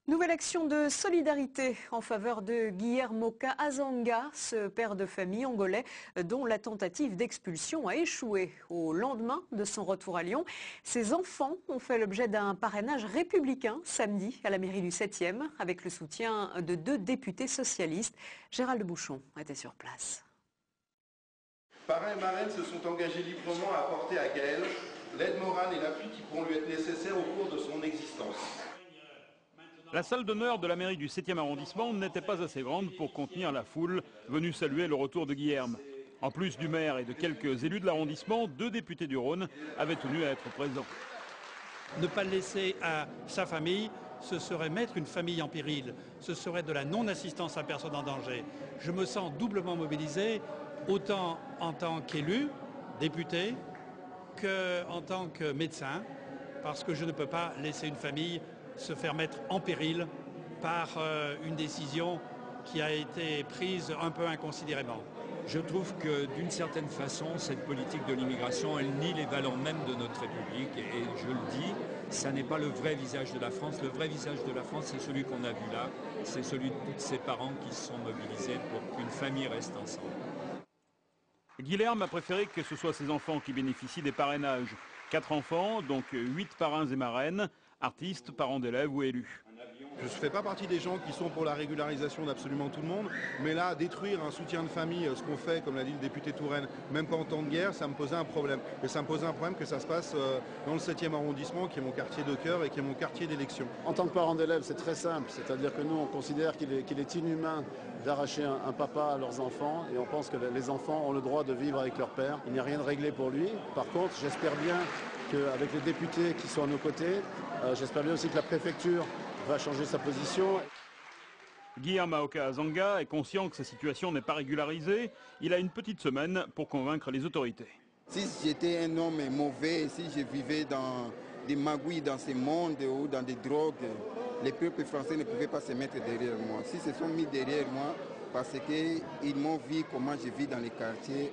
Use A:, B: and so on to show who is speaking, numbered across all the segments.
A: Nouvelle action de solidarité en faveur de Guillermo Azanga, ce père de famille angolais dont la tentative d'expulsion a échoué. Au lendemain de son retour à Lyon, ses enfants ont fait l'objet d'un parrainage républicain samedi à la mairie du 7e avec le soutien de 2 députés socialistes. Gérald Bouchon était sur place.
B: Parrains et marraines se sont engagés librement à apporter à Gaël l'aide morale et l'appui qui pourront lui être nécessaires au cours de son existence.
C: La salle d'honneur de la mairie du 7e arrondissement n'était pas assez grande pour contenir la foule venue saluer le retour de Guillermo. En plus du maire et de quelques élus de l'arrondissement, 2 députés du Rhône avaient tenu à être présents.
D: Ne pas le laisser à sa famille, ce serait mettre une famille en péril. Ce serait de la non-assistance à personne en danger. Je me sens doublement mobilisé, autant en tant qu'élu, député, qu'en tant que médecin, parce que je ne peux pas laisser une famille se faire mettre en péril par une décision qui a été prise un peu inconsidérément.
E: Je trouve que d'une certaine façon, cette politique de l'immigration, elle nie les valeurs mêmes de notre République. Et je le dis, ça n'est pas le vrai visage de la France. Le vrai visage de la France, c'est celui qu'on a vu là. C'est celui de tous ses parents qui se sont mobilisés pour qu'une famille reste ensemble.
C: Guillermo a préféré que ce soit ses enfants qui bénéficient des parrainages. 4 enfants, donc 8 parrains et marraines, artistes, parents d'élèves ou élus.
B: Je ne fais pas partie des gens qui sont pour la régularisation d'absolument tout le monde, mais là, détruire un soutien de famille, ce qu'on fait, comme l'a dit le député Touraine, même pas en temps de guerre, ça me posait un problème. Et ça me posait un problème que ça se passe dans le 7e arrondissement, qui est mon quartier de cœur et qui est mon quartier d'élection.
F: En tant que parent d'élève, c'est très simple, c'est-à-dire que nous, on considère qu'il est inhumain d'arracher un papa à leurs enfants, et on pense que les enfants ont le droit de vivre avec leur père. Il n'y a rien de réglé pour lui. Par contre, j'espère bien qu'avec les députés qui sont à nos côtés, j'espère bien aussi que la préfecture va changer sa position.
C: Guillermo Azanga est conscient que sa situation n'est pas régularisée. Il a une petite semaine pour convaincre les autorités.
G: Si j'étais un homme mauvais, si je vivais dans des magouilles dans ce monde ou dans des drogues, les peuples français ne pouvaient pas se mettre derrière moi. Si se sont mis derrière moi, parce qu'ils m'ont vu comment je vis dans les quartiers.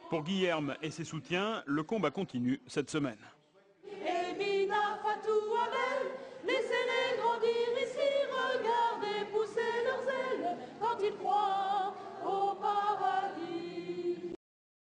C: Pour Guillermo et ses soutiens, le combat continue cette semaine.